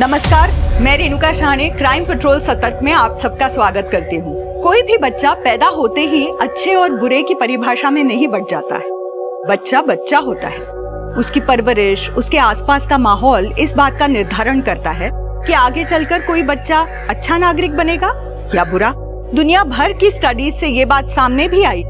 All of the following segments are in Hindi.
नमस्कार, मैं रेणुका शाहने क्राइम पेट्रोल सतर्क में आप सबका स्वागत करती हूँ। कोई भी बच्चा पैदा होते ही अच्छे और बुरे की परिभाषा में नहीं बट जाता है। बच्चा बच्चा होता है। उसकी परवरिश, उसके आसपास का माहौल इस बात का निर्धारण करता है कि आगे चलकर कोई बच्चा अच्छा नागरिक बनेगा या बुरा। दुनिया भर की स्टडीज से ये बात सामने भी आई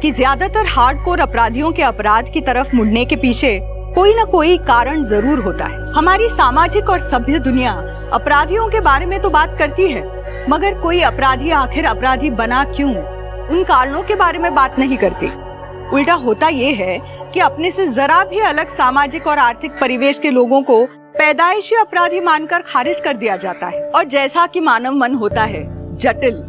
कि ज्यादातर हार्डकोर अपराधियों के अपराध की तरफ मुड़ने के पीछे कोई न कोई कारण जरूर होता है। हमारी सामाजिक और सभ्य दुनिया अपराधियों के बारे में तो बात करती है, मगर कोई अपराधी आखिर अपराधी बना क्यों, उन कारणों के बारे में बात नहीं करती। उल्टा होता ये है कि अपने से जरा भी अलग सामाजिक और आर्थिक परिवेश के लोगों को पैदाइशी अपराधी मानकर खारिज कर दिया जाता है। और जैसा कि मानव मन होता है जटिल,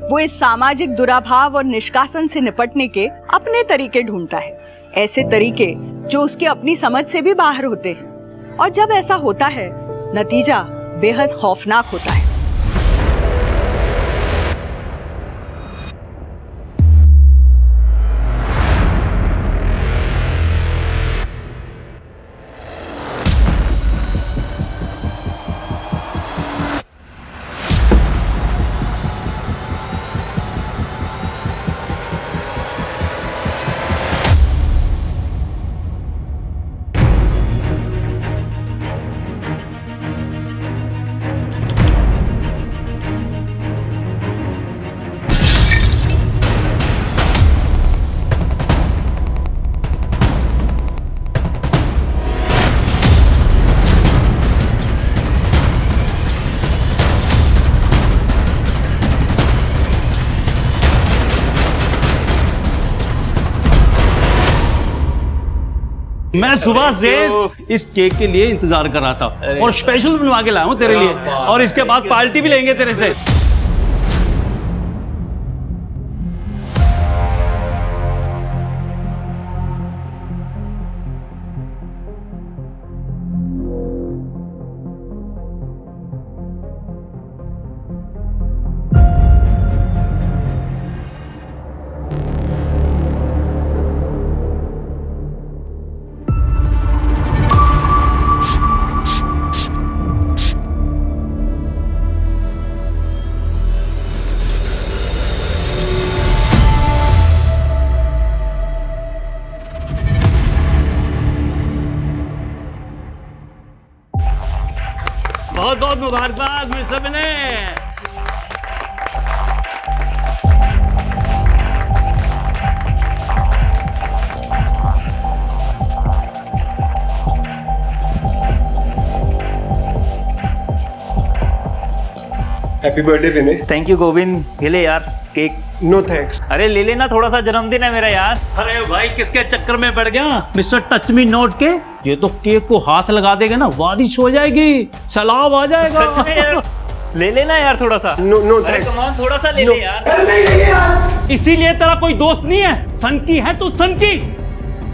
वो इस सामाजिक दुराभाव और निष्कासन से निपटने के अपने तरीके ढूंढता है, ऐसे तरीके जो उसकी अपनी समझ से भी बाहर होते हैं। और जब ऐसा होता है, नतीजा बेहद खौफनाक होता है। मैं सुबह से इस केक के लिए इंतजार कर रहा था और स्पेशल बनवा के लाया हूं तेरे लिए, और इसके बाद पार्टी भी लेंगे तेरे से। बहुत बहुत मुबारकबाद mister Vinay. Happy birthday Vinay. Thank you Govind, ये ले यार केक। No thanks. अरे ले लेना, थोड़ा सा जन्मदिन है मेरा यार। अरे भाई किसके चक्कर में पड़ गया मिस्टर टच मी नोट के? ये तो केक को हाथ लगा देगा ना, बारिश हो जाएगी, सैलाब आ जाएगा। सच में यार, ले लेना यार थोड़ा सा। नो अरे थैंक्स। कम ऑन, थोड़ा सा ले ले यार। इसीलिए तेरा कोई दोस्त नहीं है? सन की है तू, सन की।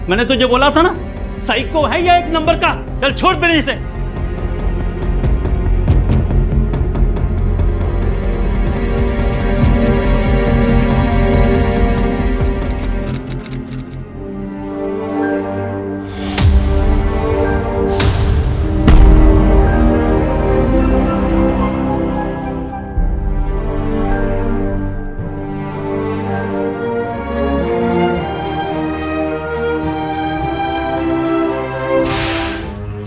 मैंने तुझे बोला था ना, साइको है या एक नंबर का। चल छोड़ मेरे से।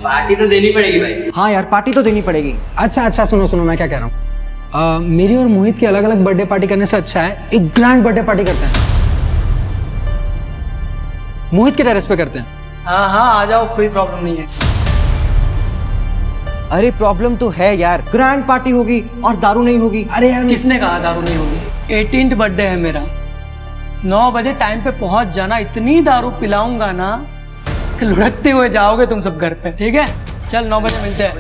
पार्टी तो देनी पड़ेगी भाई। हाँ यार, पार्टी तो देनी पड़ेगी। अच्छा सुनो मैं क्या कह रहा हूँ। मेरी और मोहित की अलग अलग बर्थडे पार्टी करने से अच्छा है एक ग्रैंड बर्थडे पार्टी करते हैं। मोहित के टेरेस पे करते हैं। हाँ आ जाओ, कोई प्रॉब्लम नहीं है। अरे प्रॉब्लम तो है यार, ग्रैंड पार्टी होगी और दारू नहीं होगी। अरे यार किसने कहा दारू नहीं होगी? 18th बर्थडे है मेरा, 9 बजे टाइम पे पहुंच जाना। इतनी दारू पिलाऊंगा ना कि लुढ़कते हुए जाओगे तुम सब घर पे, ठीक है? चल 9 बजे मिलते हैं।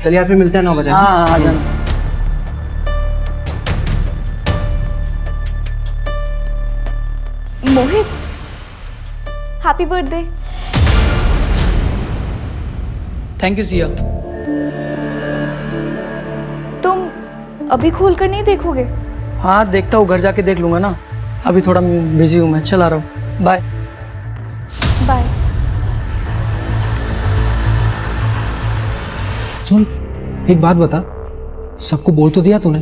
चलिए यार, फिर मिलते हैं 9 बजे। हाँ आ जाना। Mohit, happy birthday. Thank you Siya. तुम अभी खोल कर नहीं देखोगे? हाँ देखता हूँ, घर जाके देख लूंगा ना। अभी थोड़ा बिजी हूँ मैं, चला रहा हूँ। Bye bye. सुन, एक बात बता, सबको बोल तो दिया तूने,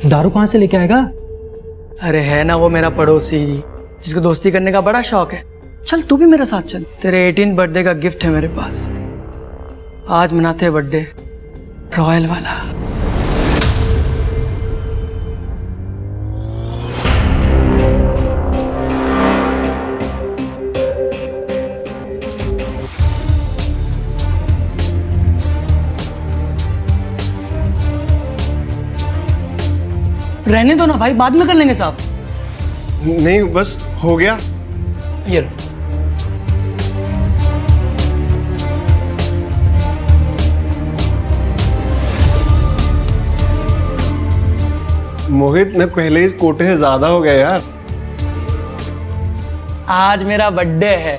दारू कहाँ से लेके आएगा? अरे है ना वो मेरा पड़ोसी जिसको दोस्ती करने का बड़ा शौक है। चल तू भी मेरे साथ चल, तेरे 18 बर्थडे का गिफ्ट है मेरे पास। आज मनाते हैं बर्थडे रॉयल वाला। रहने दो ना भाई, बाद में कर लेंगे साफ। नहीं बस हो गया। ये लो। मोहित मैं पहले ही कोटे से ज्यादा हो गया यार। आज मेरा बर्थडे है,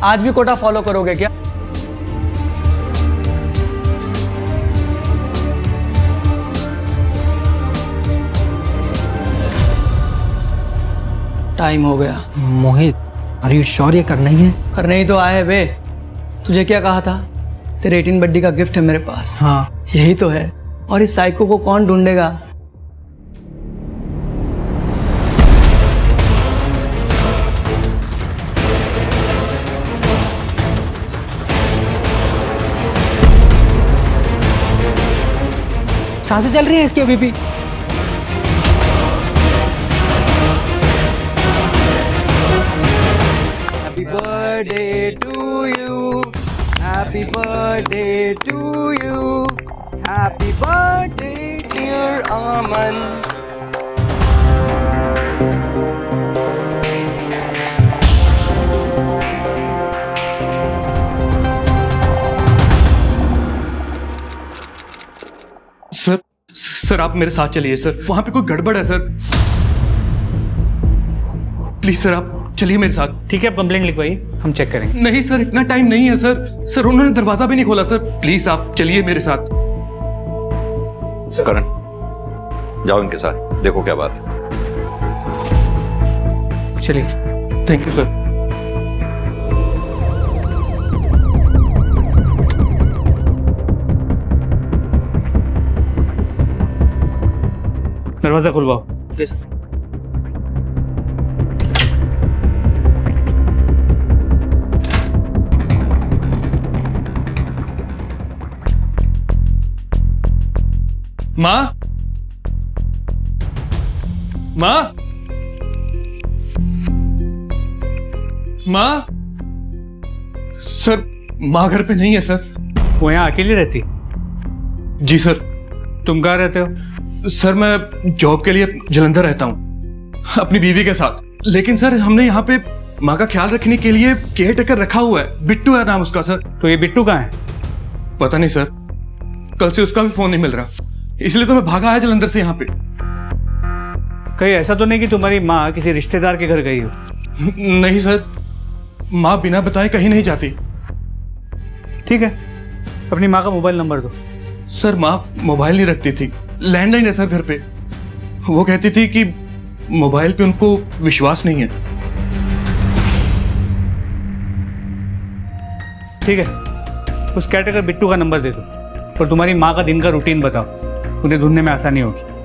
आज भी कोटा फॉलो करोगे क्या? टाइम हो गया। मोहित, अरे यू श्योर ये करना ही है? और नहीं तो आए बे, तुझे क्या कहा था? तेरे 18 बर्थडे का गिफ्ट है मेरे पास। हाँ। यही तो है। और इस साइको को कौन ढूंढेगा? सांसें चल रही हैं इसकी अभी भी। Happy birthday to you. Happy birthday to you. Happy birthday, dear Aman. Sir आप मेरे साथ चलिए सर, वहां पे कोई गड़बड़ है सर। प्लीज सर आप चलिए मेरे साथ। ठीक है, आप कंप्लेंट लिखवाइए, हम चेक करेंगे। नहीं सर, इतना टाइम नहीं है सर। सर उन्होंने दरवाजा भी नहीं खोला सर। प्लीज आप चलिए मेरे साथ। करण, जाओ इनके साथ, देखो क्या बात है। चलिए। Thank you sir. दरवाजा खुलवाओ। माँ, माँ, माँ। सर माँ घर पे नहीं है सर। वो यहाँ अकेली रहती? जी सर। तुम कहाँ रहते हो? सर मैं जॉब के लिए जलंधर रहता हूँ अपनी बीवी के साथ। लेकिन सर हमने यहाँ पे माँ का ख्याल रखने के लिए केयर टेकर रखा हुआ है, बिट्टू है नाम उसका सर। तो ये बिट्टू कहाँ है? पता नहीं सर, कल से उसका भी फोन नहीं मिल रहा, इसलिए तो मैं भागा आया जलंधर से यहाँ पे। कहीं ऐसा तो नहीं कि तुम्हारी माँ किसी रिश्तेदार के घर गई हो? नहीं सर, माँ बिना बताए कहीं नहीं जाती। ठीक है, अपनी माँ का मोबाइल नंबर दो। सर माँ मोबाइल नहीं रखती थी, लैंडलाइन है सर घर पे। वो कहती थी कि मोबाइल पे उनको विश्वास नहीं है। ठीक है, उस कैटेगर बिट्टू का नंबर दे दो और तुम्हारी माँ का दिन का रूटीन बताओ, उन्हें ढूंढने में आसानी होगी।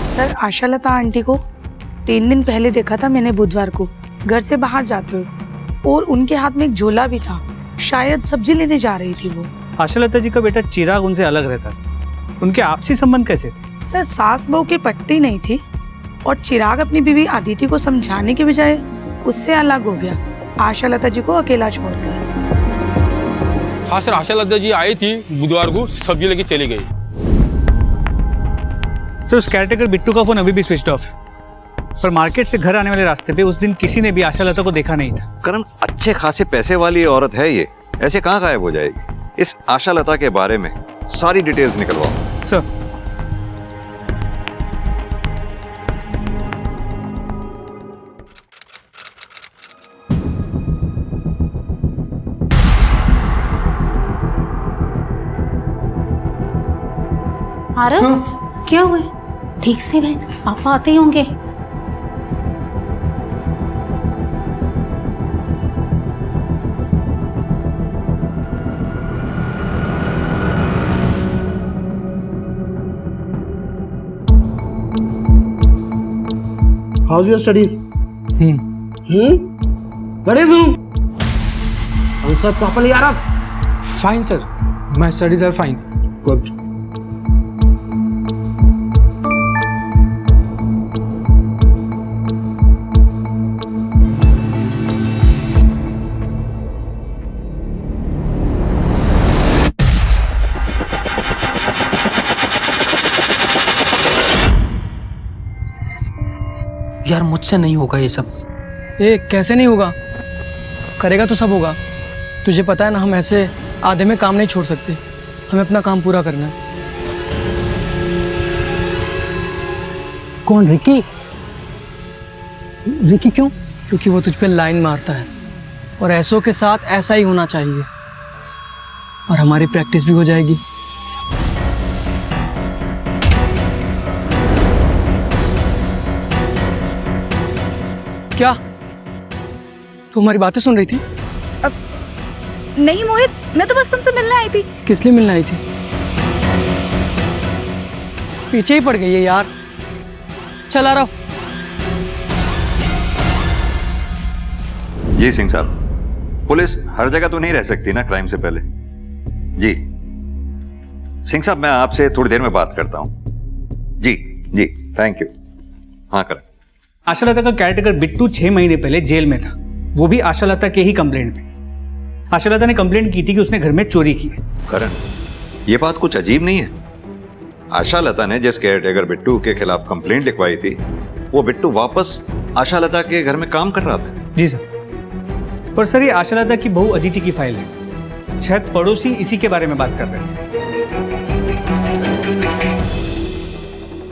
सर आशालता आंटी को 3 दिन पहले देखा था मैंने, बुधवार को घर से बाहर जाते हुए, और उनके हाथ में एक झोला भी था, शायद सब्जी लेने जा रही थी वो। आशालता जी का बेटा चिराग उनसे अलग रहता था, उनके आपसी संबंध कैसे थे? सर सास बहू की पटती नहीं थी और चिराग अपनी बीवी आदिति को समझाने के बजाय उससे अलग हो गया, आशालता जी को अकेला छोड़कर। हाँ सर, आशालता जी आई थी बुधवार को, सब्जी लेके चली गई। तो उस कैटेगर बिट्टू का फोन अभी भी स्विच ऑफ है, पर मार्केट से घर आने वाले रास्ते पे उस दिन किसी ने भी आशालता को देखा नहीं था। करण, अच्छे खासे पैसे वाली औरत है ये, ऐसे कहाँ गायब हो जाएगी? इस आशालता के बारे में सारी डिटेल्स निकलवाओ। सर, आरव क्या हुआ? ठीक से बैठ, पापा आते ही होंगे। House your studies? What is you? Answer properly, Arab. Fine, sir. My studies are fine. Good. यार मुझसे नहीं होगा ये सब। कैसे नहीं होगा? करेगा तो सब होगा। तुझे पता है ना, हम ऐसे आधे में काम नहीं छोड़ सकते। हमें अपना काम पूरा करना है। कौन? रिकी? रिकी क्यों? क्योंकि वो तुझ पे लाइन मारता है और ऐसों के साथ ऐसा ही होना चाहिए, और हमारी प्रैक्टिस भी हो जाएगी। क्या तू हमारी बातें सुन रही थी? नहीं मोहित, मैं तो बस तुमसे मिलने आई थी। किस लिए मिलने आई थी? पीछे ही पड़ गई है यार। चल आ रहा हूं। जी सिंह साहब, पुलिस हर जगह तो नहीं रह सकती ना क्राइम से पहले। जी सिंह साहब, मैं आपसे थोड़ी देर में बात करता हूं। जी जी, थैंक यू। हाँ कर। आशालता का कैरेक्टर बिट्टू 6 महीने पहले जेल में था, वो भी आशालता के ही कंप्लेंट पे। आशालता ने कंप्लेंट की थी कि उसने घर में चोरी की है। करण, ये बात कुछ अजीब नहीं है। आशालता ने जिस केयरटेकर बिट्टू के खिलाफ कंप्लेंट लिखवाई थी, वो बिट्टू वापस आशालता के घर में काम कर रहा था। जी सर, पर सर ये आशालता की बहू अदिति की फाइल है। शायद पड़ोसी इसी के बारे में बात कर रहे थे।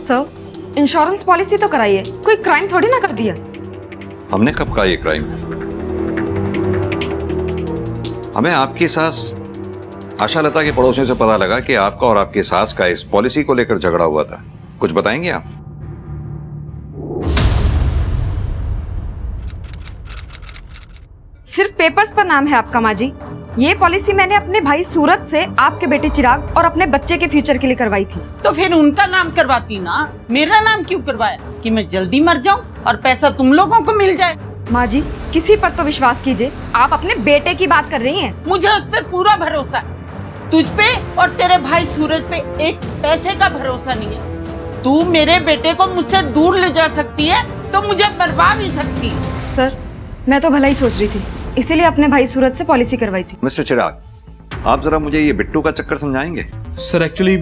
सर, इंश्योरेंस पॉलिसी तो कराई है, कोई क्राइम थोड़ी ना कर दिया। हमने कब कहा ये क्राइम है? हमें आपकी सास आशालता के पड़ोसियों से पता लगा कि आपका और आपकी सास का इस पॉलिसी को लेकर झगड़ा हुआ था। कुछ बताएंगे आप? सिर्फ पेपर्स पर नाम है आपका माँ जी। ये पॉलिसी मैंने अपने भाई सूरज से आपके बेटे चिराग और अपने बच्चे के फ्यूचर के लिए करवाई थी। तो फिर उनका नाम करवाती ना, मेरा नाम क्यों करवाया कि मैं जल्दी मर जाऊं और पैसा तुम लोगों को मिल जाए? माँ जी, किसी पर तो विश्वास कीजिए। आप अपने बेटे की बात कर रही हैं। मुझे उस पर पूरा भरोसा है। तुझ पे और तेरे भाई सूरज पे एक पैसे का भरोसा नहीं है। तू मेरे बेटे को मुझसे दूर ले जा सकती है तो मुझे मरवा भी सकती है। सर, मैं तो भला ही सोच रही थी, इसीलिए अपने भाई सूरज से पॉलिसी करवाई थी। मिस्टर चिराग, आप जरा मुझे ये बिट्टू का चक्कर समझाएंगे? सर एक्चुअली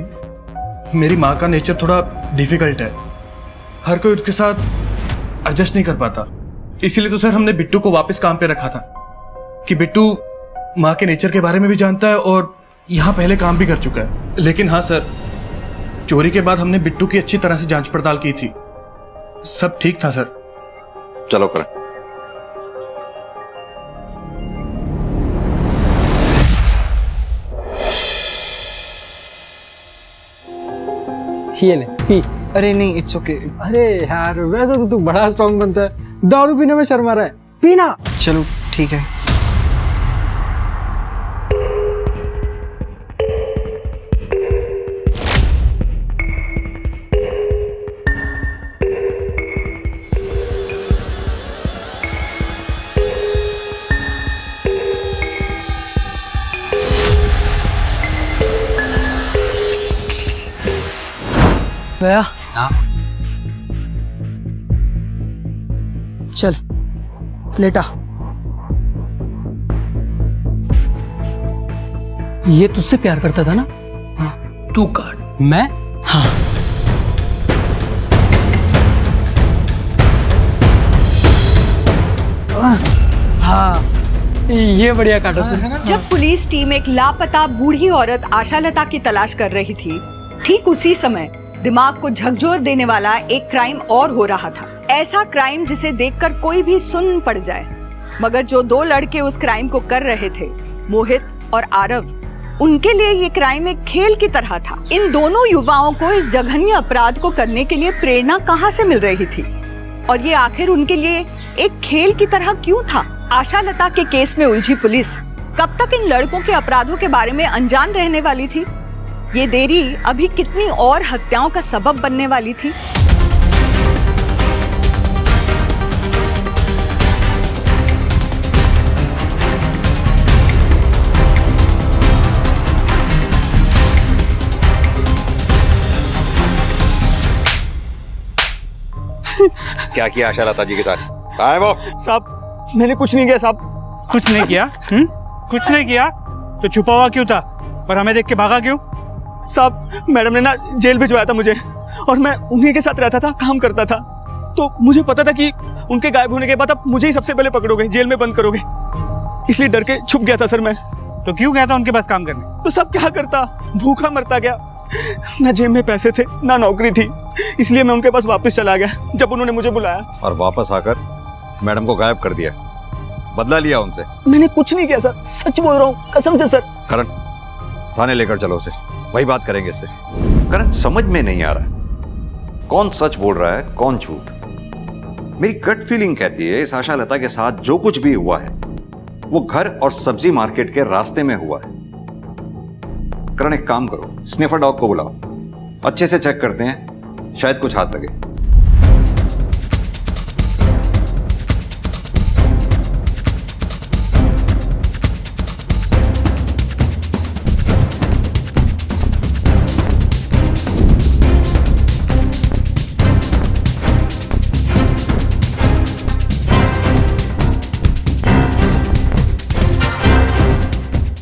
मेरी माँ का नेचर थोड़ा डिफिकल्ट है। हर कोई उसके साथ एडजस्ट नहीं कर पाता। इसीलिए तो सर हमने बिट्टू को वापस काम पे रखा था कि बिट्टू माँ के नेचर के बारे में भी जानता है और यहाँ पहले काम भी कर चुका है। लेकिन हाँ सर, चोरी के बाद हमने बिट्टू की अच्छी तरह से जांच पड़ताल की थी, सब ठीक था सर। चलो करें। ये ले पी। अरे नहीं, इट्स ओके। अरे यार, वैसे तो तू बड़ा स्ट्रॉन्ग बनता है, दारू पीने में शर्मा रहा है। पीना। चलो ठीक है। गया? चल लेटा। ये तुझसे प्यार करता था ना? हाँ, तू काट। मैं? हाँ। हाँ, ये बढ़िया काटा तूने। जब पुलिस टीम एक लापता बूढ़ी औरत आशालता की तलाश कर रही थी, ठीक उसी समय दिमाग को झकझोर देने वाला एक क्राइम और हो रहा था। ऐसा क्राइम जिसे देखकर कोई भी सुन्न पड़ जाए। मगर जो दो लड़के उस क्राइम को कर रहे थे, मोहित और आरव, उनके लिए ये क्राइम एक खेल की तरह था। इन दोनों युवाओं को इस जघन्य अपराध को करने के लिए प्रेरणा कहाँ से मिल रही थी, और ये आखिर उनके लिए एक खेल की तरह क्यों था? आशालता के केस में उलझी पुलिस कब तक इन लड़कों के अपराधों के बारे में अनजान रहने वाली थी? ये देरी अभी कितनी और हत्याओं का सबब बनने वाली थी? क्या किया आशा लता जी के साथ? कहाँ है वो? साहब मैंने कुछ नहीं किया साहब। कुछ नहीं किया? कुछ नहीं किया तो छुपा हुआ क्यों था और हमें देख के भागा क्यों? साहब मैडम ने ना जेल भिजवाया था मुझे, और मैं उन्हीं के साथ रहता था, काम करता था, तो मुझे पता था कि उनके गायब होने के बाद आप मुझे ही सबसे पहले पकड़ोगे, जेल में बंद करोगे, इसलिए डर के छुप गया था सर मैं। तो क्यों गया था उनके पास काम करने? तो सब क्या करता, भूखा मरता गया। ना जेब में पैसे थे ना नौकरी थी, इसलिए मैं उनके पास वापस चला गया जब उन्होंने मुझे बुलाया। और वापस आकर मैडम को गायब कर दिया, बदला लिया उनसे? मैंने कुछ नहीं किया सर, सच बोल रहा हूँ कसम से सर। करण थाने लेकर चलो उसे, वही बात करेंगे इससे। करण समझ में नहीं आ रहा कौन सच बोल रहा है कौन झूठ। मेरी गट फीलिंग कहती है इस आशा लता के साथ जो कुछ भी हुआ है वो घर और सब्जी मार्केट के रास्ते में हुआ है। करण एक काम करो, स्निफर डॉग को बुलाओ, अच्छे से चेक करते हैं, शायद कुछ हाथ लगे।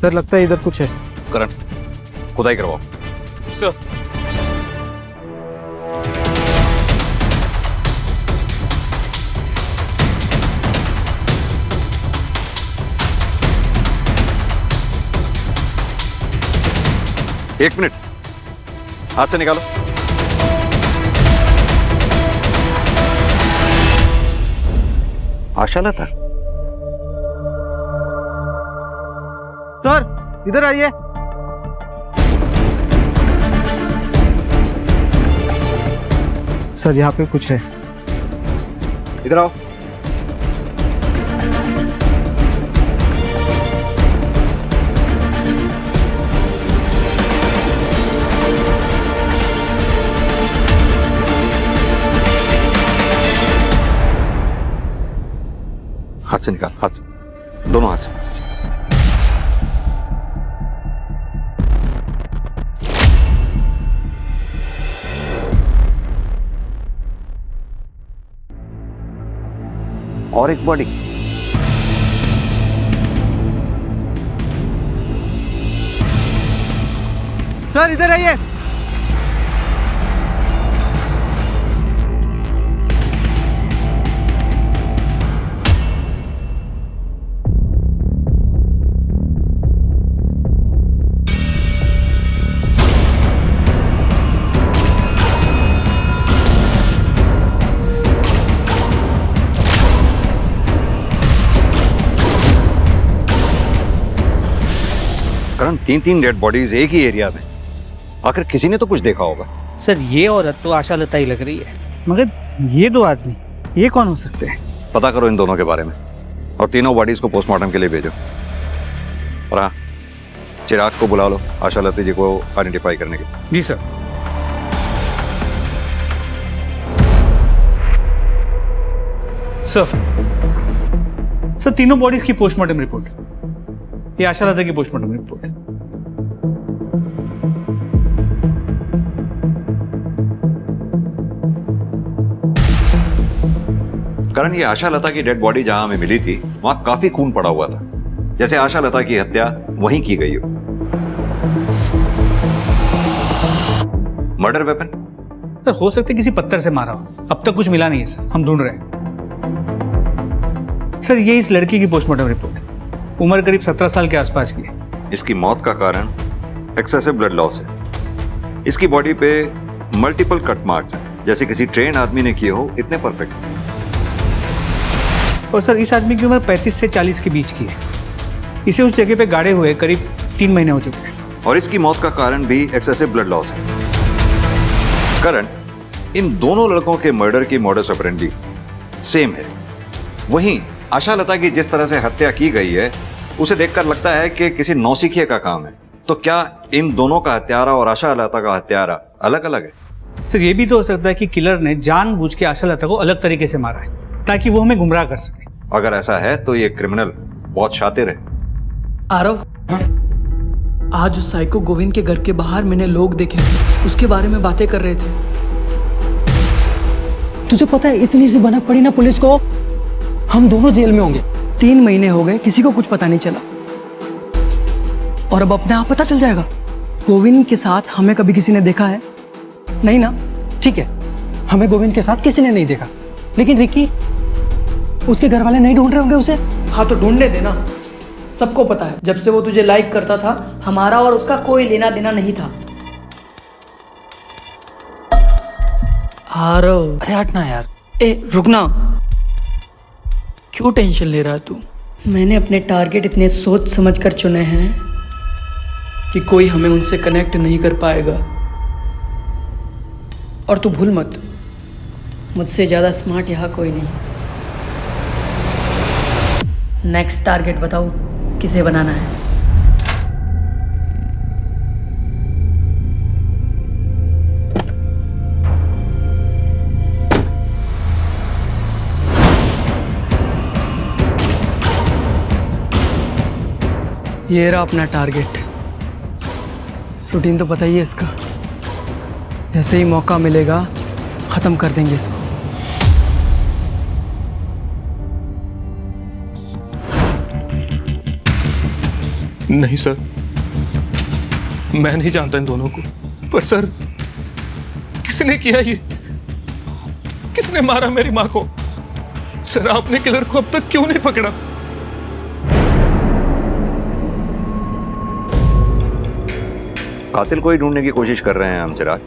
सर लगता है इधर कुछ है। करण खुदाई करवाओ। सर एक मिनट, हाथ से निकालो। आशा लता? सर इधर आइए। सर यहाँ पे कुछ है। इधर आओ। हाथ से निकाल, हाथ से, दोनों हाथ से। और एक बॉडी। सर इधर आइए। करण तीन डेड बॉडीज एक ही एरिया में, आखिर किसी ने तो कुछ देखा होगा। सर ये औरत तो आशा लता ही लग रही है। मगर ये दो आदमी ये कौन हो सकते हैं? पता करो इन दोनों के बारे में और तीनों बॉडीज को पोस्टमार्टम के लिए भेजो। और हाँ, चिराग को बुला लो आशा लता जी को आइडेंटिफाई करने के। जी सर। सर तीनों बॉडीज की पोस्टमार्टम रिपोर्ट, ये आशा लता की पोस्टमार्टम रिपोर्ट। करण ये आशा लता की डेड बॉडी जहां हमें मिली थी वहां काफी खून पड़ा हुआ था, जैसे आशा लता की हत्या वहीं की गई हो। Murder weapon? सर हो सकता है किसी पत्थर से मारा हो, अब तक कुछ मिला नहीं है सर, हम ढूंढ रहे हैं। सर ये इस लड़की की पोस्टमार्टम रिपोर्ट, उम्र करीब 17 साल के आसपास की है। इसकी मौत का कारण एक्सेसिव ब्लड लॉस है। इसकी बॉडी पे मल्टीपल कट मार्क्स हैं, जैसे किसी ट्रेन आदमी ने किए हो, इतने परफेक्ट। और सर इस आदमी की उम्र 35 से 40 के बीच की है। इसे उस जगह पे गाड़े हुए करीब 3 महीने हो चुके हैं। और इसकी मौत का कारण भी एक्सेसिव ब्लड लॉस है। करण इन दोनों लड़कों के मर्डर की मॉडस ऑपरेंडी सेम है। वहीं आशा लता की जिस तरह से हत्या की गई है उसे देखकर लगता है कि किसी नौसिखिए का काम है। तो क्या इन दोनों का हत्यारा और आशा लता का हत्यारा अलग अलग है? सर ये भी तो हो सकता है कि किलर ने जानबूझ के आशा लता को अलग तरीके से मारा है ताकि वो हमें गुमराह कर सके। अगर ऐसा है तो ये क्रिमिनल बहुत शातिर है। आरव, आज उस साइको गोविंद के घर के बाहर मैंने लोग देखे, उसके बारे में बातें कर रहे थे। तुझे पता है इतनी सी भनक पड़ी ना पुलिस को, हम दोनों जेल में होंगे। 3 महीने हो गए, किसी को कुछ पता नहीं चला, और अब अपने आप पता चल जाएगा। गोविंद के साथ हमें कभी किसी ने देखा है? नहीं ना? ठीक है, हमें गोविंद के साथ किसी ने नहीं देखा, लेकिन रिकी, उसके घर वाले नहीं ढूंढ रहे होंगे उसे? हाँ तो ढूंढने देना। सबको पता है जब से वो तुझे लाइक करता था, हमारा और उसका कोई लेना देना नहीं था। आरव, अरे हटना यार। ए रुकना, क्यों टेंशन ले रहा है तू? मैंने अपने टारगेट इतने सोच समझ कर चुने हैं कि कोई हमें उनसे कनेक्ट नहीं कर पाएगा। और तू भूल मत, मुझसे ज़्यादा स्मार्ट यहाँ कोई नहीं। नेक्स्ट टारगेट बताओ, किसे बनाना है? ये रहा अपना टारगेट। रूटीन तो पता ही है इसका, जैसे ही मौका मिलेगा खत्म कर देंगे इसको। नहीं सर, मैं नहीं जानता इन दोनों को, पर सर किसने किया ये? किसने मारा मेरी माँ को? सर आपने किलर को अब तक क्यों नहीं पकड़ा? कातिल को ही ढूंढने की कोशिश कर रहे हैं हम चिराग,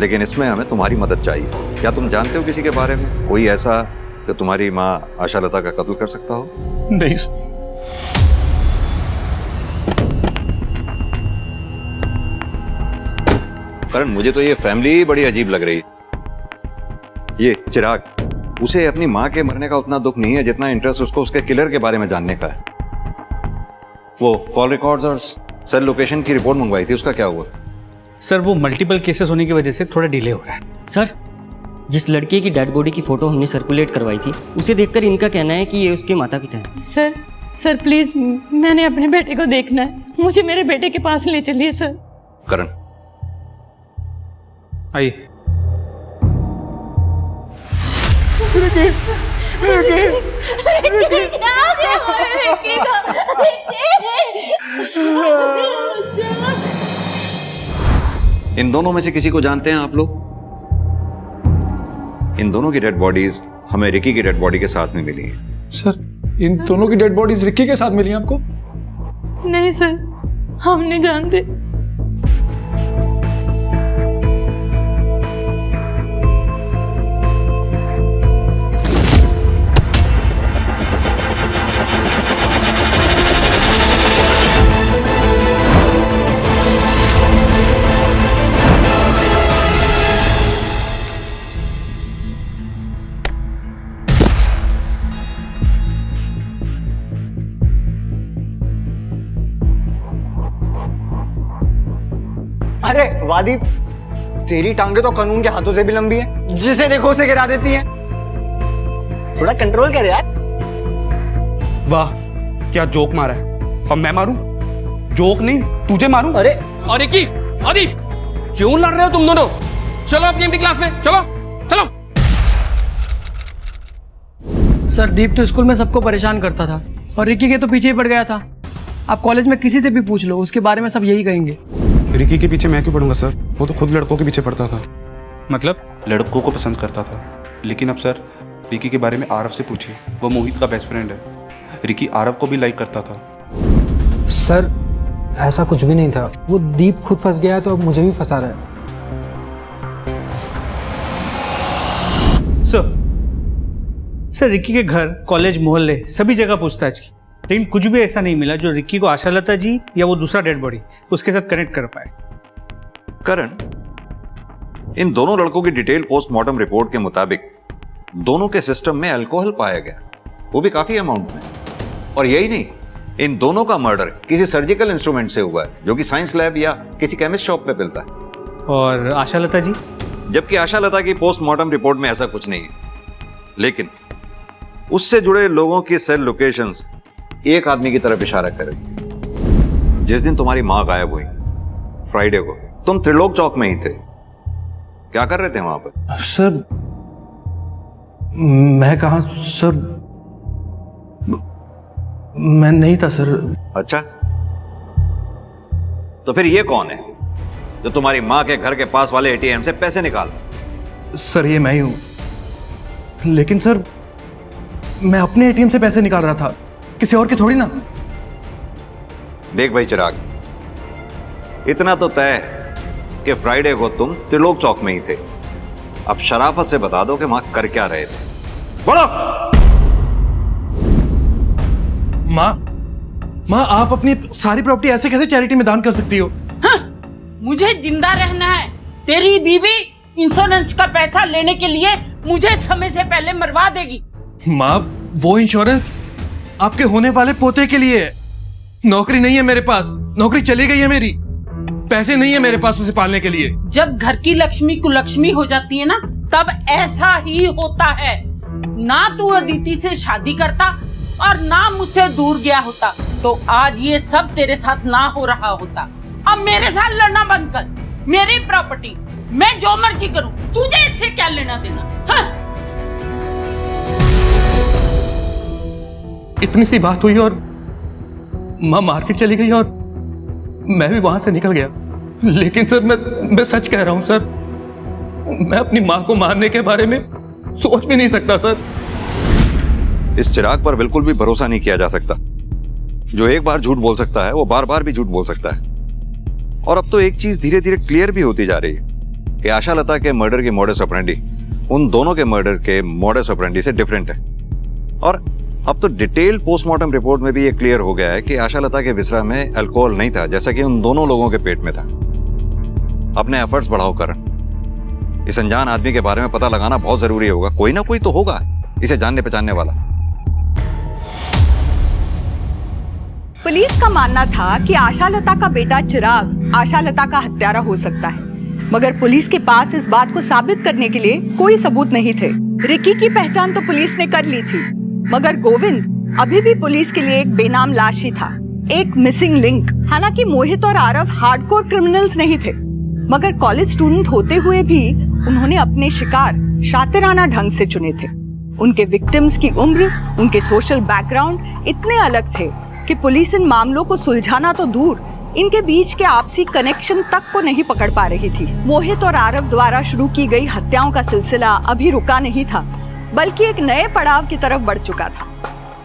लेकिन इसमें हमें तुम्हारी मदद चाहिए। क्या तुम जानते हो किसी के बारे में, कोई ऐसा जो तुम्हारी माँ आशालता का कत्ल कर सकता हो? नहीं सर। करण, मुझे तो ये फैमिली बड़ी अजीब लग रही है। ये चिराग, उसे अपनी माँ के मरने का उतना दुख नहीं है जितना इंटरेस्ट उसको उसके किलर के बारे में जानने का है। वो कॉल रिकॉर्ड्स और सेल लोकेशन की रिपोर्ट मंगवाई थी, उसका क्या हुआ? सर वो मल्टीपल केसेस होने की वजह से थोड़ा डिले हो रहा है। सर, जिस लड़के की डेड बॉडी की फोटो हमने सर्कुलेट करवाई थी, उसे देखकर इनका कहना है कि ये उसके माता पिता हैं। सर प्लीज, मैंने अपने बेटे को देखना है, मुझे मेरे बेटे के पास ले चलिए सर। करण, आइए। इन दोनों में से किसी को जानते हैं आप लोग? इन दोनों की डेड बॉडीज हमें रिकी की डेड बॉडी के साथ में मिली हैं। सर, इन दोनों की डेड बॉडीज रिकी के साथ मिली हैं आपको? नहीं सर, हम नहीं जानते। अरे वादी, तेरी टांगे तो कानून के हाथों से भी लंबी है, जिसे देखो उसे गिरा देती है। थोड़ा कंट्रोल कर यार। वाह, क्या जोक मारा है। अब मैं मारूं? जोक नहीं, तुझे मारूं? अरे की आदि, क्यों लड़ रहे हो तुम दोनों? चलो अपनी अपनी क्लास में, चलो चलो। सर दीप तो स्कूल में सबको परेशान करता था और रिकी के तो पीछे ही पड़ गया था। आप कॉलेज में किसी से भी पूछ लो, उसके बारे में सब यही कहेंगे। रिकी के पीछे मैं क्यों पड़ूंगा सर? वो तो खुद लड़कों के पीछे पड़ता था। मतलब? लड़कों को पसंद करता था। लेकिन अब सर, रिकी के बारे में आरव से पूछिए, वो मोहित का बेस्ट फ्रेंड है। रिकी आरव को भी लाइक करता था। सर ऐसा कुछ भी नहीं था, वो दीप खुद फंस गया है तो अब मुझे भी फंसा रहा है। सर रिकी के घर, कॉलेज, मोहल्ले सभी जगह पूछताछ की, लेकिन कुछ भी ऐसा नहीं मिला जो रिकी को आशालता जी या वो दूसरा डेड बॉडी उसके साथ कनेक्ट कर पाए। करण, इन दोनों लड़कों की डिटेल पोस्टमार्टम रिपोर्ट के मुताबिक दोनों के सिस्टम में अल्कोहल पाया गया, वो भी काफी अमाउंट में। और यही नहीं, इन दोनों का मर्डर किसी सर्जिकल इंस्ट्रूमेंट से हुआ है जो कि साइंस लैब या किसी केमिस्ट शॉप पे मिलता है। और आशालता जी? जबकि आशालता की पोस्टमार्टम रिपोर्ट में ऐसा कुछ नहीं है, लेकिन उससे जुड़े लोगों की सेल लोकेशंस एक आदमी की तरफ इशारा करेगी। जिस दिन तुम्हारी मां गायब हुई, फ्राइडे को, तुम त्रिलोक चौक में ही थे। क्या कर रहे थे वहां पर? सर मैं कहा सर, मैं नहीं था सर। अच्छा, तो फिर ये कौन है जो तुम्हारी माँ के घर के पास वाले एटीएम से पैसे निकाल? सर ये मैं ही हूं, लेकिन सर मैं अपने एटीएम से पैसे निकाल रहा था, किसी और की थोड़ी ना। देख भाई चिराग, इतना तो तय है कि फ्राइडे को तुम त्रिलोक चौक में ही थे। अब शराफत से बता दो कि वहां कर क्या रहे थे। बोलो। माँ आप अपनी सारी प्रॉपर्टी ऐसे कैसे चैरिटी में दान कर सकती हो? हाँ, मुझे जिंदा रहना है। तेरी बीवी इंश्योरेंस का पैसा लेने के लिए मुझे समय से पहले मरवा देगी। माँ वो इंश्योरेंस आपके होने वाले पोते के लिए है। नौकरी नहीं है मेरे पास, नौकरी चली गई है मेरी, पैसे नहीं है मेरे पास उसे पालने के लिए। जब घर की लक्ष्मी कुलक्ष्मी हो जाती है ना, तब ऐसा ही होता है। ना तू अदिति से शादी करता और ना मुझसे दूर गया होता, तो आज ये सब तेरे साथ ना हो रहा होता। अब मेरे साथ लड़ना बंद कर। मेरी प्रॉपर्टी, मैं जो मर्जी करूं, तुझे इससे क्या लेना देना? हाँ? इतनी सी बात हुई और माँ मार्केट चली गई और मैं भी वहां से निकल गया। लेकिन सर मैं सच कह रहा हूं सर, मैं अपनी माँ को मारने के बारे में सोच भी नहीं सकता सर। इस चिराग पर बिल्कुल भी भरोसा नहीं किया जा सकता। जो एक बार झूठ बोल सकता है वो बार बार भी झूठ बोल सकता है। और अब तो एक चीज धीरे धीरे क्लियर भी होती जा रही है कि आशा लता के मर्डर की मॉडस ऑपरेंडी उन दोनों के मर्डर के मॉडस ऑपरेंडी से डिफरेंट है। और अब तो डिटेल पोस्टमार्टम रिपोर्ट में भी ये क्लियर हो गया है कि आशा लता के विसरा में अल्कोहल नहीं था, जैसा कि उन दोनों लोगों के पेट में था। अपने एफर्ट्स बढ़ाओ करण। इस अनजान आदमी के बारे में पता लगाना बहुत जरूरी होगा। कोई ना कोई तो होगा इसे जानने पहचानने वाला। पुलिस का मानना था कि आशा लता का बेटा चिराग आशा लता का हत्यारा हो सकता है, मगर पुलिस के पास इस बात को साबित करने के लिए कोई सबूत नहीं थे। रिकी की पहचान तो पुलिस ने कर ली थी, मगर गोविंद अभी भी पुलिस के लिए एक बेनाम लाश ही था, एक मिसिंग लिंक। हालांकि मोहित और आरव हार्डकोर क्रिमिनल्स नहीं थे, मगर कॉलेज स्टूडेंट होते हुए भी उन्होंने अपने शिकार शातिराना ढंग से चुने थे। उनके विक्टिम्स की उम्र, उनके सोशल बैकग्राउंड इतने अलग थे कि पुलिस इन मामलों को सुलझाना तो दूर, इनके बीच के आपसी कनेक्शन तक को नहीं पकड़ पा रही थी। मोहित और आरव द्वारा शुरू की गई हत्याओं का सिलसिला अभी रुका नहीं था, बल्कि एक नए पड़ाव की तरफ बढ़ चुका था।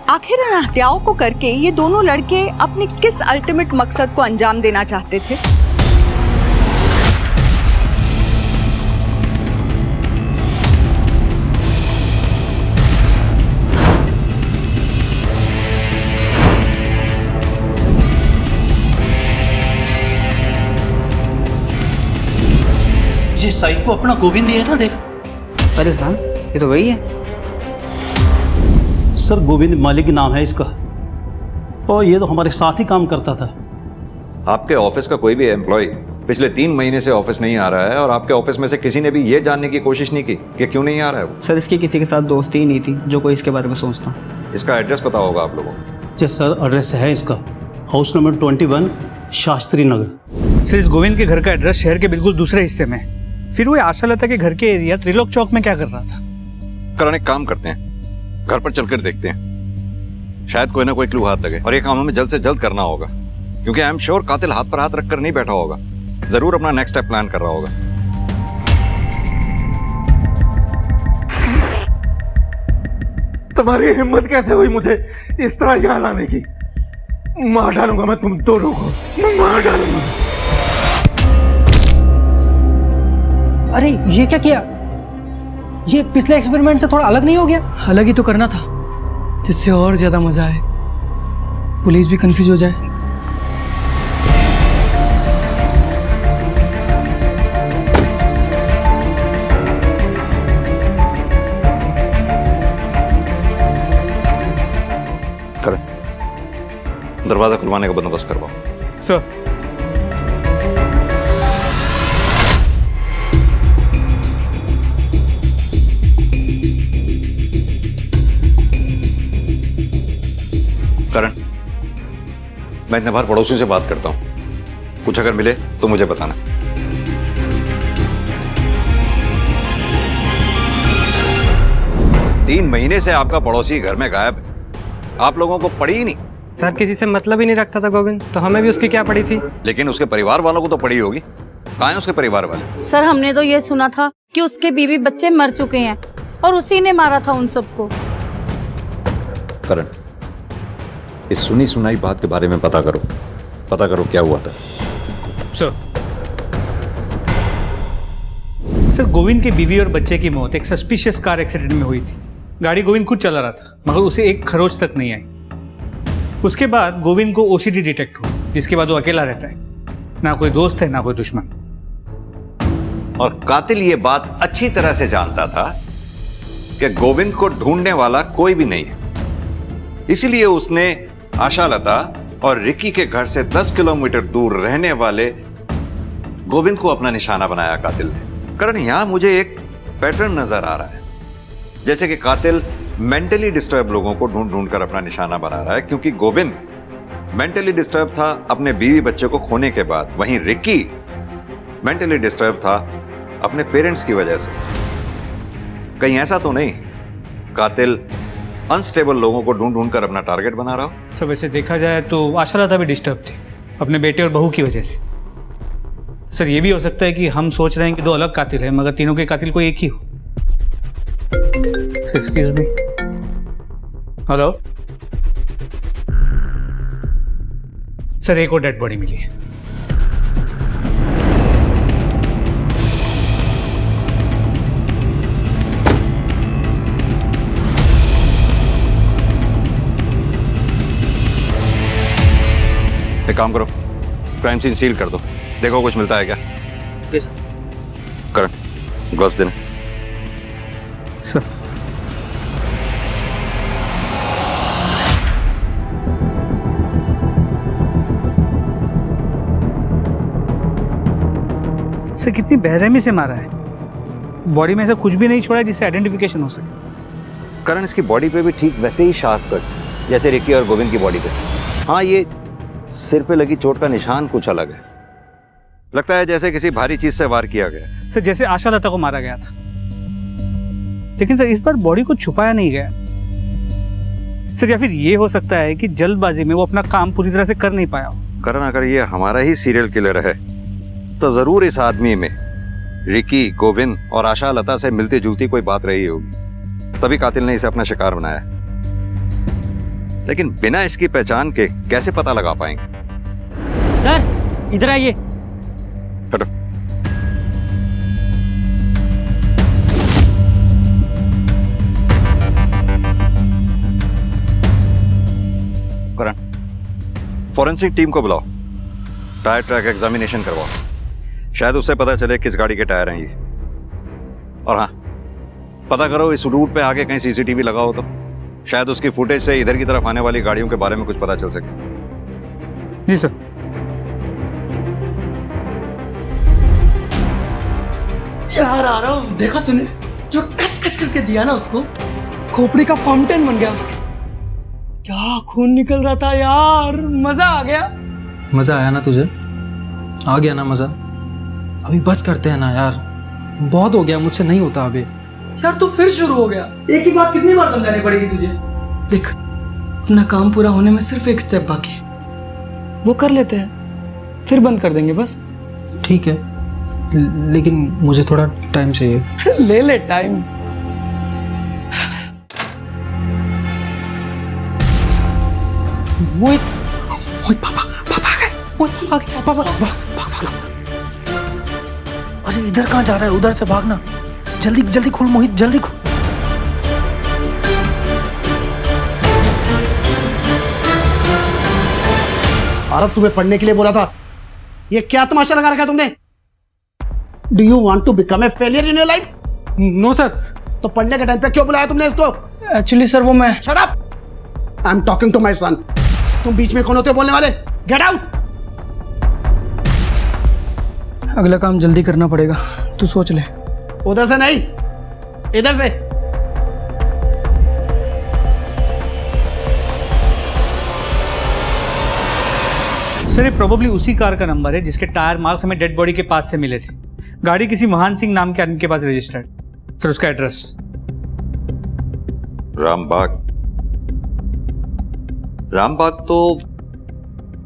आखिर इन हत्याओं को करके ये दोनों लड़के अपने किस अल्टीमेट मकसद को अंजाम देना चाहते थे? ये साई को अपना गोविंद ही है ना, देख। अरे हाँ, ये तो वही है सर। गोविंद मालिक नाम है इसका, और ये तो हमारे साथ ही काम करता था। आपके ऑफिस का कोई भी एम्प्लॉय पिछले 3 महीने से ऑफिस नहीं आ रहा है, और आपके ऑफिस में से किसी ने भी ये जानने की कोशिश नहीं की कि क्यों नहीं आ रहा है वो? सर इसकी किसी के साथ दोस्ती ही नहीं थी जो कोई इसके बारे में सोचता। इसका एड्रेस पता होगा आप लोगों को? जी सर, एड्रेस है इसका house number 21 Shastri Nagar. Sir, इस गोविंद के घर का एड्रेस शहर के बिल्कुल दूसरे हिस्से में है। फिर वो आशा लता के घर के एरिया त्रिलोक चौक में क्या कर रहा था? करण, एक काम करते हैं, घर पर चलकर देखते हैं, शायद कोई ना कोई क्लू हाथ लगे। और ये काम हमें जल्द से जल्द करना होगा, क्योंकि आई एम श्योर कातिल हाथ पर हाथ रखकर नहीं बैठा होगा, जरूर अपना नेक्स्ट स्टेप प्लान कर रहा होगा। तुम्हारी हिम्मत कैसे हुई मुझे इस तरह यहाँ लाने की? मार डालूंगा मैं तुम दोनों को, मैं मार डालूंगा। अरे ये क्या किया? ये पिछले एक्सपेरिमेंट से थोड़ा अलग नहीं हो गया? अलग ही तो करना था, जिससे और ज्यादा मजा आए, पुलिस भी कंफ्यूज हो जाए। करण, दरवाजा खुलवाने का बंदोबस्त करवाओ। सर, करण, मैं इतने बार पड़ोसियों से बात करता हूं, कुछ अगर मिले तो मुझे बताना। 3 महीने से आपका पड़ोसी घर में गायब है, आप लोगों को पड़ी ही नहीं। सर किसी से मतलब ही नहीं रखता था गोविंद, तो हमें भी उसकी क्या पड़ी थी। लेकिन उसके परिवार वालों को तो पड़ी होगी। कहाँ हैं उसके परिवार वाले? सर हमने तो ये सुना था कि उसके बीवी बच्चे मर चुके हैं और उसी ने मारा था उन सबको। करण, इस सुनी सुनाई बात के बारे में पता करो क्या हुआ था। सर गोविंद के बीवी और बच्चे की मौत एक सस्पिशियस कार एक्सीडेंट में हुई थी। गाड़ी गोविंद खुद चला रहा था, मगर उसे एक खरोच तक नहीं आई। उसके बाद गोविंद को ओसीडी डिटेक्ट हुआ, जिसके बाद वो अकेला रहता है, ना कोई दोस्त है ना कोई दुश्मन। और कातिल ये बात अच्छी तरह से जानता था कि गोविंद को ढूंढने वाला कोई भी नहीं है, इसीलिए उसने आशालता और रिकी के घर से 10 किलोमीटर दूर रहने वाले गोविंद को अपना निशाना बनाया कातिल ने। करण, यहां मुझे एक पैटर्न नजर आ रहा है, जैसे कि कातिल मेंटली डिस्टर्ब लोगों को ढूंढ ढूंढ कर अपना निशाना बना रहा है, क्योंकि गोविंद मेंटली डिस्टर्ब था अपने बीवी बच्चे को खोने के बाद, वहीं रिकी मेंटली डिस्टर्ब था अपने पेरेंट्स की वजह से। कहीं ऐसा तो नहीं कातिल अनस्टेबल लोगों को ढूंढ ढूंढ कर अपना टारगेट बना रहा हो? सब ऐसे देखा जाए तो आशालता भी डिस्टर्ब थी अपने बेटे और बहू की वजह से। सर ये भी हो सकता है कि हम सोच रहे हैं कि 2 अलग कातिल हैं, मगर तीनों के कातिल कोई एक ही हो। Excuse me. हेलो सर, एक और डेड बॉडी मिली है। एक काम करो, क्राइम सीन सील कर दो, देखो कुछ मिलता है क्या। Okay sir. करण, ग्लव्स देना। सर सर कितनी बेरहमी से मारा है, बॉडी में ऐसा कुछ भी नहीं छोड़ा जिससे आइडेंटिफिकेशन हो सके। करण, इसकी बॉडी पे भी ठीक वैसे ही शार्प कट्स जैसे रिकी और गोविंद की बॉडी पे। हाँ, ये सिर पे लगी चोट का निशान कुछ अलग है, लगता है जैसे किसी भारी चीज से वार किया गया। सर जैसे आशालता को मारा गया था, लेकिन सर इस बार बॉडी को छुपाया नहीं गया। सर या फिर ये हो सकता है कि जल्दबाजी में वो अपना काम पूरी तरह से कर नहीं पाया हो। करण, अगर ये हमारा ही सीरियल किलर है तो जरूर इस आदमी में रिकी, गोविंद और आशालता से मिलती जुलती कोई बात रही होगी, तभी कातिल ने इसे अपना शिकार बनाया। लेकिन बिना इसकी पहचान के कैसे पता लगा पाएंगे? सर इधर आइए। हटो। करण, फॉरेंसिक टीम को बुलाओ, टायर ट्रैक एग्जामिनेशन करवाओ, शायद उससे पता चले किस गाड़ी के टायर हैं ये। और हाँ, पता करो इस रूट पे आगे कहीं सीसीटीवी लगा हो तो शायद उसकी फुटेज से इधर की तरफ आने वाली गाड़ियों के बारे में कुछ पता चल सके। जी सर। यार आ रहा हूँ, देखा तूने जो कच कच करके दिया ना उसको, खोपड़ी का फाउंटेन बन गया उसके। क्या खून निकल रहा था यार, मजा आ गया। मजा आया ना तुझे? आ गया ना मजा? अभी बस करते हैं ना यार, बहुत हो गया, मुझसे नहीं होता अभी। यार तू फिर शुरू हो गया, एक ही बात कितनी बार समझानी पड़ेगी तुझे। देख, अपना काम पूरा होने में सिर्फ एक स्टेप बाकी है, वो कर लेते हैं, फिर बंद कर देंगे बस। ठीक है, लेकिन मुझे थोड़ा टाइम चाहिए। ले ले टाइम। मोहित, पापा आ गए, पापा। अरे इधर कहाँ जा रहा है, उधर से भागना, जल्दी जल्दी खोल मोहित, जल्दी खोल। आरव, तुम्हें पढ़ने के लिए बोला था, ये क्या तमाशा लगा रखा है तुमने? Do you want to become a failure in your life? No sir. तो पढ़ने के टाइम पे क्यों बुलाया तुमने इसको? एक्चुअली सर वो मैं। Shut up, I am talking to my son. तुम बीच में कौन होते हो बोलने वाले? Get out. अगला काम जल्दी करना पड़ेगा, तू सोच ले। उधर से नहीं, इधर से। सर ये प्रोबेबली उसी कार का नंबर है जिसके टायर मार्क्स हमें डेड बॉडी के पास से मिले थे। गाड़ी किसी महान सिंह नाम के आदमी के पास रजिस्टर्ड। सर उसका एड्रेस रामबाग तो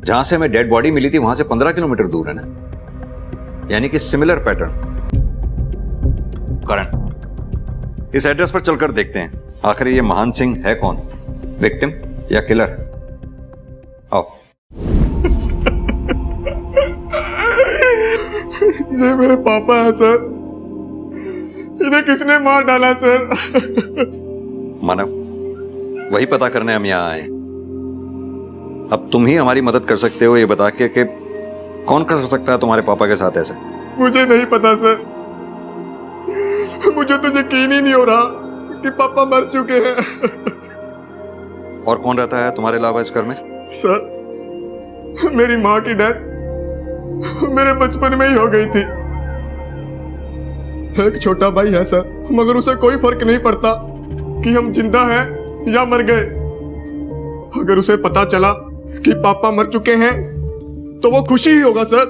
जहां से हमें डेड बॉडी मिली थी वहां से 15 किलोमीटर दूर है ना, यानी कि सिमिलर पैटर्न। करण, इस एड्रेस पर चलकर देखते हैं आखिर ये महान सिंह है कौन, विक्टिम या किलर। आओ। ये मेरे पापा हैं सर, इन्हें किसने मार डाला सर? मानव, वही पता करने हम यहां आए। अब तुम ही हमारी मदद कर सकते हो ये बता के कि कौन कर सकता है तुम्हारे पापा के साथ ऐसे। मुझे नहीं पता सर, मुझे तो यकीन ही नहीं हो रहा कि पापा मर चुके हैं। और कौन रहता है तुम्हारे अलावा इस घर में? सर, मेरी माँ की डेथ मेरे बचपन में ही हो गई थी। एक छोटा भाई है सर, मगर उसे कोई फर्क नहीं पड़ता कि हम जिंदा हैं या मर गए। अगर उसे पता चला कि पापा मर चुके हैं तो वो खुशी ही होगा सर।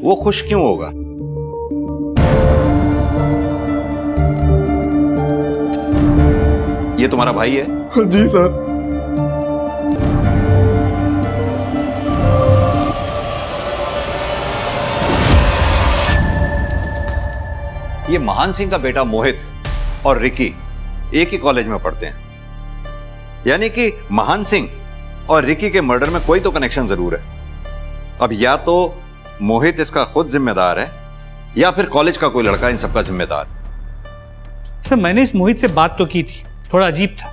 वो खुश क्यों होगा? ये तुम्हारा भाई है? जी सर। ये महान सिंह का बेटा मोहित और रिकी एक ही कॉलेज में पढ़ते हैं, यानी कि महान सिंह और रिकी के मर्डर में कोई तो कनेक्शन जरूर है। अब या तो मोहित इसका खुद जिम्मेदार है या फिर कॉलेज का कोई लड़का इन सबका जिम्मेदार। सर, मैंने इस मोहित से बात तो की थी, थोड़ा अजीब था।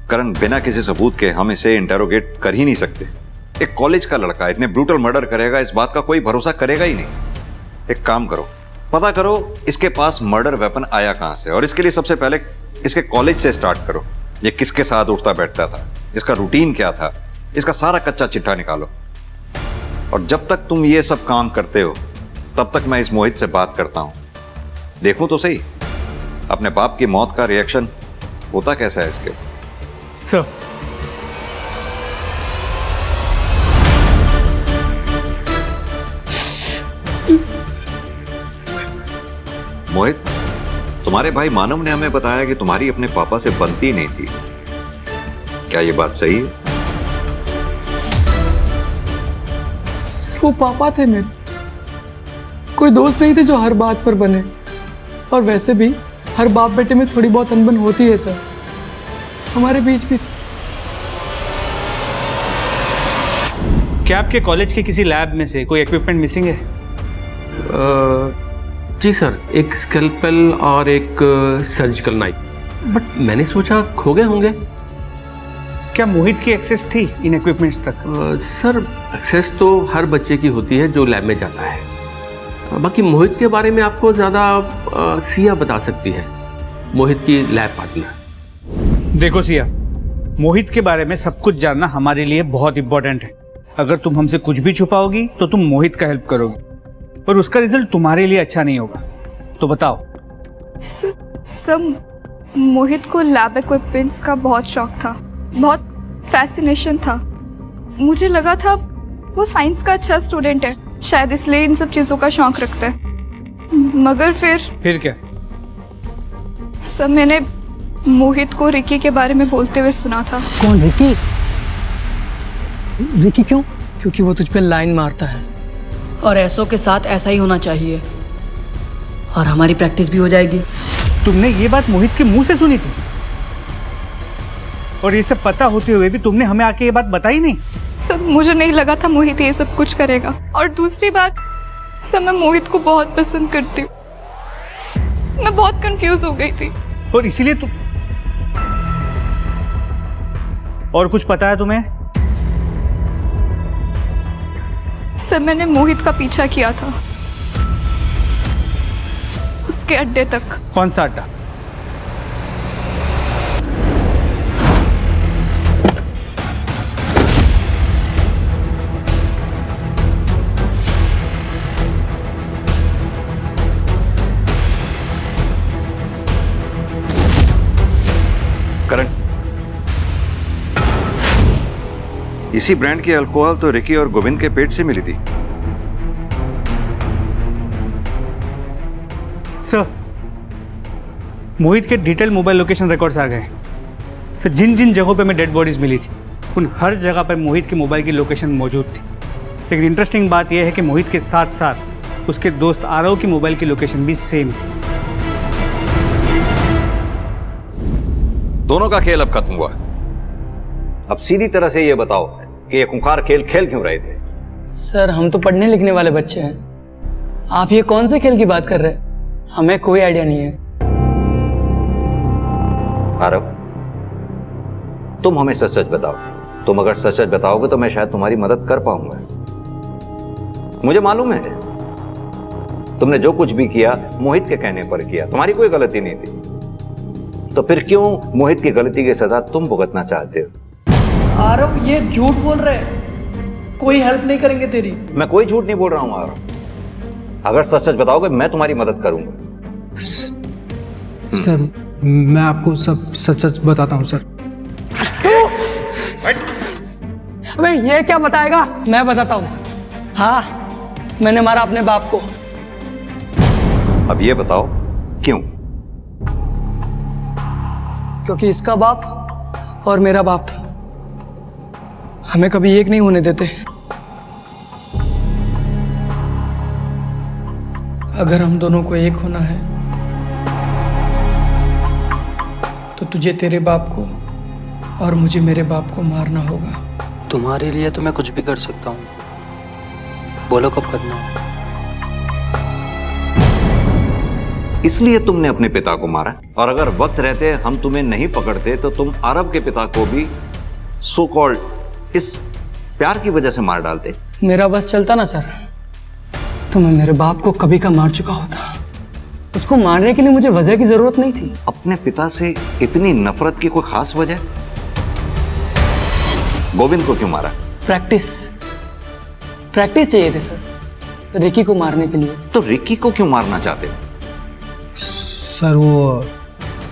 करण, बिना किसी सबूत के हम इसे इंटेरोगेट कर ही नहीं सकते। एक कॉलेज का लड़का इतने ब्रूटल मर्डर करेगा, इस बात का कोई भरोसा करेगा ही नहीं। एक काम करो, पता करो इसके पास मर्डर वेपन आया कहां से, और इसके लिए सबसे पहले इसके कॉलेज से स्टार्ट करो। ये किसके साथ उठता बैठता था, इसका रूटीन क्या था, इसका सारा कच्चा चिट्ठा निकालो। और जब तक तुम ये सब काम करते हो तब तक मैं इस मोहित से बात करता हूं, देखूं तो सही अपने बाप की मौत का रिएक्शन होता कैसा है इसके। सर, मोहित, तुम्हारे भाई मानव ने हमें बताया कि तुम्हारी अपने पापा से बनती नहीं थी, क्या ये बात सही है? सर, वो पापा थे मेरे, कोई दोस्त नहीं थे जो हर बात पर बने। और वैसे भी हर बाप बेटे में थोड़ी बहुत अनबन होती है सर, हमारे बीच भी। क्या आपके कॉलेज के किसी लैब में से कोई इक्विपमेंट मिसिंग है? जी सर, एक स्कैल्पेल और एक सर्जिकल नाइफ, बट मैंने सोचा खो गए होंगे। क्या मोहित की एक्सेस थी इन इक्विपमेंट्स तक? सर, एक्सेस तो हर बच्चे की होती है जो लैब में जाता है। बाकी मोहित के बारे में आपको ज़्यादा सिया बता सकती है, मोहित की लैब पार्टनर। देखो सिया, मोहित के बारे में सब कुछ जानना हमारे लिए बहुत इंपॉर्टेंट है। अगर तुम हमसे कुछ भी छुपाओगी तो तुम मोहित का हेल्प करोगी और उसका रिजल्ट तुम्हारे लिए अच्छा नहीं होगा। तो बताओ। सर, मोहित को लैब इक्विपमेंट्स का बहुत शौक था, बहुत फैसिनेशन था। मुझे लगा था वो साइंस का अच्छा स्टूडेंट है, शायद इसलिए इन सब चीज़ों का शौक रखता है। मगर फिर क्या? सर, मैंने मोहित को रिकी के बारे में बोलते हुए सुना था। कौन रिकी? रिकी क्यों? क्योंकि वो तुझ पे लाइन मारता है और ऐसों के साथ ऐसा ही होना चाहिए, और हमारी प्रैक्टिस भी हो जाएगी। तुमने ये बात मोहित के मुंह से सुनी थी और ये सब पता होते हुए भी तुमने हमें आके ये बात बताई नहीं? सर, मुझे नहीं लगा था मोहित ये सब कुछ करेगा। और दूसरी बात सर, मैं मोहित को बहुत पसंद करती हूँ। मैं बहुत कंफ्यूज हो गई थी और इसीलिए तुम। और कुछ पता है तुम्हें? सर, मैंने मोहित का पीछा किया था उसके अड्डे तक। कौन सा अड्डा? करण, इसी ब्रांड की अल्कोहल तो रिकी और गोविंद के पेट से मिली थी। सर, मोहित के डिटेल मोबाइल लोकेशन रिकॉर्ड्स आ गए। सर जिन जिन जगहों पे मैं डेड बॉडीज मिली थी उन हर जगह पर मोहित के मोबाइल की लोकेशन मौजूद थी। लेकिन इंटरेस्टिंग बात यह है कि मोहित के साथ साथ उसके दोस्त आरव की मोबाइल की लोकेशन भी सेम थी। दोनों का खेल अब खत्म हुआ। अब सीधी तरह से ये बताओ कि ये खूंखार खेल खेल क्यों रहे थे? सर हम तो पढ़ने लिखने वाले बच्चे हैं, आप ये कौन से खेल की बात कर रहे हैं? हमें कोई आइडिया नहीं है। आरव, तुम हमें सच सच बताओ। तुम अगर सच सच बताओगे तो मैं शायद तुम्हारी मदद कर पाऊंगा। मुझे मालूम है तुमने जो कुछ भी किया मोहित के कहने पर किया, तुम्हारी कोई गलती नहीं थी। तो फिर क्यों मोहित की गलती की सजा तुम भुगतना चाहते हो? आरव ये झूठ बोल रहे हैं, कोई हेल्प नहीं करेंगे तेरी। मैं कोई झूठ नहीं बोल रहा हूं आरव, अगर सच सच बताओगे मैं तुम्हारी मदद करूंगा। सर मैं आपको सब सच सच बताता हूँ सर। अबे ये क्या बताएगा? मैं बताता हूँ। हाँ मैंने मारा अपने बाप को। अब ये बताओ क्यों? क्योंकि इसका बाप और मेरा बाप हमें कभी एक नहीं होने देते। अगर हम दोनों को एक होना है तो तुझे तेरे बाप को और मुझे मेरे बाप को मारना होगा। तुम्हारे लिए तो मैं कुछ भी कर सकता हूँ, बोलो कब करना है। इसलिए तुमने अपने पिता को मारा, और अगर वक्त रहते हम तुम्हें नहीं पकड़ते तो तुम आरव के पिता को भी सो कॉल्ड इस प्यार की वजह से मार डालते। मेरा बस चलता ना सर तो मैं मेरे बाप को कभी का मार चुका होता। उसको मारने के लिए मुझे वजह की जरूरत नहीं थी। अपने पिता से इतनी नफरत की कोई खास वजह? गोविंद को क्यों मारा? प्रैक्टिस चाहिए थी सर रिकी को मारने के लिए। तो रिकी को क्यों मारना चाहते हो? सर वो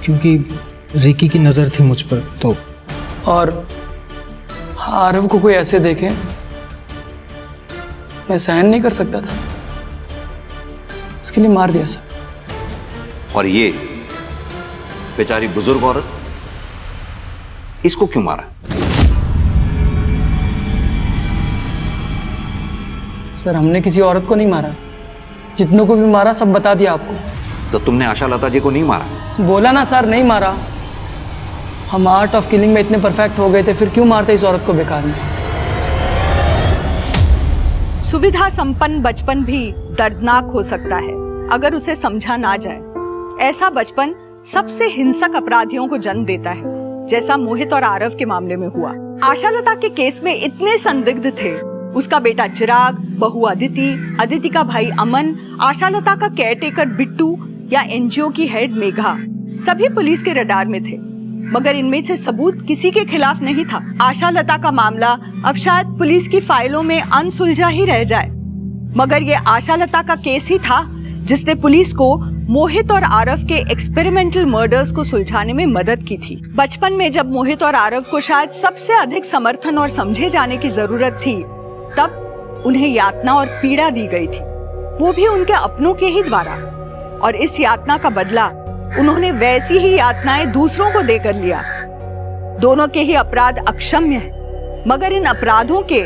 क्योंकि रिकी की नज़र थी मुझ पर तो। और आरव को कोई ऐसे देखे मैं सहन नहीं कर सकता था, इसके लिए मार दिया सर। और ये बेचारी बुजुर्ग औरत, इसको क्यों मारा? सर हमने किसी औरत को नहीं मारा, जितनों को भी मारा सब बता दिया आपको। तो तुमने आशा लता जी को नहीं मारा? बोला ना सर नहीं मारा। हम आर्ट ऑफ किलिंग में इतने परफेक्ट हो गए थे, फिर क्यों मारते इस औरत को बेकार में? सुविधा संपन्न बचपन भी दर्दनाक हो सकता है अगर उसे समझा ना जाए। ऐसा बचपन सबसे हिंसक अपराधियों को जन्म देता है, जैसा मोहित और आरव के मामले में हुआ। आशा लता के केस में इतने संदिग्ध थे, उसका बेटा चिराग, बहू अदिति, अदिति का भाई अमन, आशा लता का केयरटेकर बिट्टू या एनजीओ की हेड मेघा, सभी पुलिस के रडार में थे। मगर इनमें से सबूत किसी के खिलाफ नहीं था। आशा लता का मामला अब शायद पुलिस की फाइलों में अनसुलझा ही रह जाए, मगर ये आशा लता का केस ही था जिसने पुलिस को मोहित और आरव के एक्सपेरिमेंटल मर्डर्स को सुलझाने में मदद की थी। बचपन में जब मोहित और आरव को शायद सबसे अधिक समर्थन और समझे जाने की जरूरत थी, तब उन्हें यातना और पीड़ा दी गई थी, वो भी उनके अपनों के ही द्वारा। और इस यातना का बदला उन्होंने वैसी ही यातनाएं दूसरों को देकर लिया। दोनों के ही अपराध अक्षम्य हैं, मगर इन अपराधों के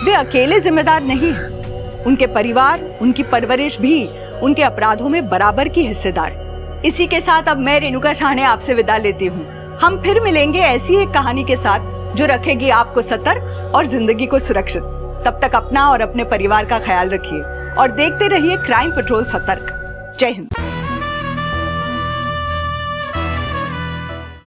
वे अकेले जिम्मेदार नहीं हैं। उनके परिवार, उनकी परवरिश भी उनके अपराधों में बराबर की हिस्सेदार। इसी के साथ अब मैं रेणुका शाहने आपसे विदा लेती हूँ। हम फिर मिलेंगे ऐसी एक कहानी के साथ जो रखेगी आपको सतर्क और जिंदगी को सुरक्षित। तब तक अपना और अपने परिवार का ख्याल रखिए और देखते रहिए क्राइम पेट्रोल सतर्क। जय हिंद।